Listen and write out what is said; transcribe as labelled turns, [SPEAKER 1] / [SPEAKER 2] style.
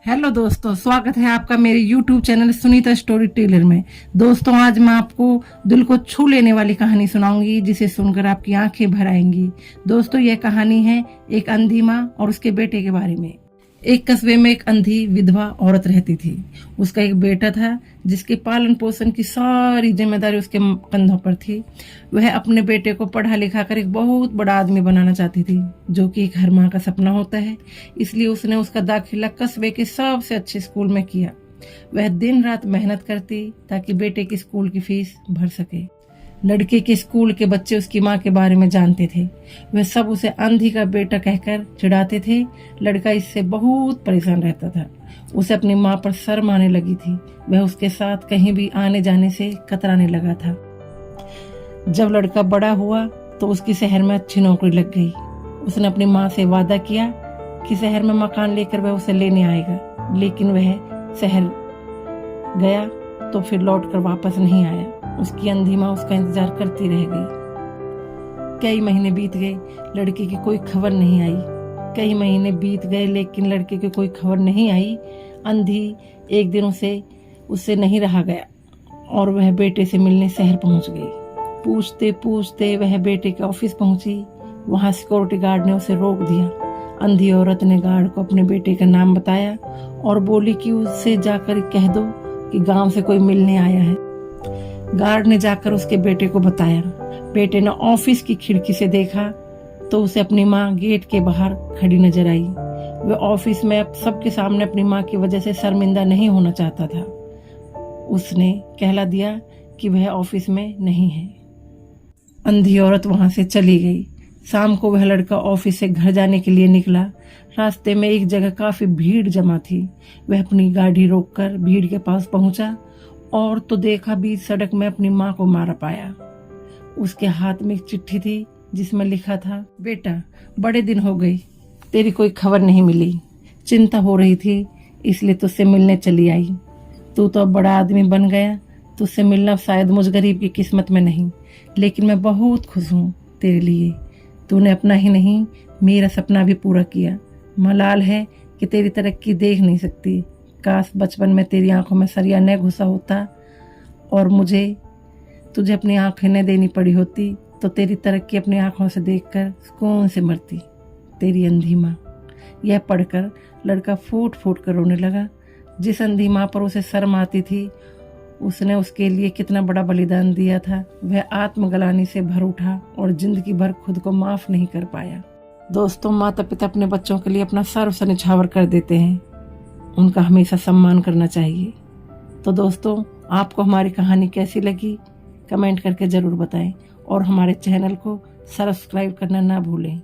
[SPEAKER 1] Hello दोस्तों, स्वागत है आपका मेरे YouTube channel Sunita story teller में। दोस्तों, आज मैं आपको दिल को छू लेने वाली कहानी सुनाऊंगी जिसे सुनकर आपकी आंखें भर आएंगी। दोस्तों, यह कहानी है एक अंधी माँ और उसके बेटे के बारे में। एक कस्बे में एक अंधी विधवा औरत रहती थी। उसका एक बेटा था जिसके पालन पोषण की सारी जिम्मेदारी उसके कंधों पर थी। वह अपने बेटे को पढ़ा लिखा कर एक बहुत बड़ा आदमी बनाना चाहती थी, जो कि एक हर माँ का सपना होता है। इसलिए उसने उसका दाखिला कस्बे के सबसे अच्छे स्कूल में किया। वह दिन रात मेहनत करती ताकि बेटे की स्कूल की फीस भर सके। लड़के के स्कूल के बच्चे उसकी माँ के बारे में जानते थे। वह सब उसे अंधी का बेटा कहकर चिढ़ाते थे। लड़का इससे बहुत परेशान रहता था। उसे अपनी माँ पर शर्म आने लगी थी। वह उसके साथ कहीं भी आने जाने से कतराने लगा था। जब लड़का बड़ा हुआ तो उसकी शहर में अच्छी नौकरी लग गई। उसने अपनी माँ से वादा किया कि शहर में मकान लेकर वह उसे लेने आएगा, लेकिन वह शहर गया तो फिर लौटकर वापस नहीं आया। उसकी अंधी माँ उसका इंतजार करती रह गई। कई महीने बीत गए, लड़के की कोई खबर नहीं आई। कई महीने बीत गए लेकिन लड़के की कोई खबर नहीं आई। अंधी एक दिन उससे नहीं रहा गया और वह बेटे से मिलने शहर पहुंच गई। पूछते पूछते वह बेटे के ऑफिस पहुंची। वहां सिक्योरिटी गार्ड ने उसे रोक दिया। अंधी औरत ने गार्ड को अपने बेटे का नाम बताया और बोली कि उससे जाकर कह दो कि गांव से कोई मिलने आया है। गार्ड ने जाकर उसके बेटे को बताया। बेटे ने ऑफिस की खिड़की से देखा तो उसे अपनी माँ गेट के बाहर खड़ी नजर आई। वह ऑफिस में अब सबके सामने अपनी माँ की वजह से शर्मिंदा नहीं होना चाहता था। उसने कहला दिया कि वह ऑफिस में नहीं है। अंधी औरत वहां से चली गई। शाम को वह लड़का ऑफिस से घर जाने के लिए निकला। रास्ते में एक जगह काफी भीड़ जमा थी। वह अपनी गाड़ी रोककर भीड़ के पास पहुंचा और तो देखा बीच सड़क में अपनी माँ को मारा पाया। उसके हाथ में एक चिट्ठी थी जिसमें लिखा था, बेटा, बड़े दिन हो गए, तेरी कोई खबर नहीं मिली। चिंता हो रही थी इसलिए तुझसे मिलने चली आई। तू तो अब बड़ा आदमी बन गया। तुझसे मिलना शायद मुझ गरीब की किस्मत में नहीं, लेकिन मैं बहुत खुश हूँ तेरे लिए। तूने अपना ही नहीं मेरा सपना भी पूरा किया। मलाल है कि तेरी तरक्की देख नहीं सकती। काश बचपन में तेरी आंखों में सरिया न घुसा होता और मुझे तुझे अपनी आंखें न देनी पड़ी होती तो तेरी तरक्की अपनी आंखों से देखकर सुकून से मरती। तेरी अंधी माँ। यह पढ़कर लड़का फूट फूट कर रोने लगा। जिस अंधी माँ पर उसे शर्म आती थी, उसने उसके लिए कितना बड़ा बलिदान दिया था। वह आत्मग्लानि से भर उठा और जिंदगी भर खुद को माफ नहीं कर पाया। दोस्तों, माता पिता अपने बच्चों के लिए अपना सर्वस्व न्यौछावर कर देते हैं। उनका हमेशा सम्मान करना चाहिए। तो दोस्तों, आपको हमारी कहानी कैसी लगी कमेंट करके ज़रूर बताएं और हमारे चैनल को सब्सक्राइब करना ना भूलें।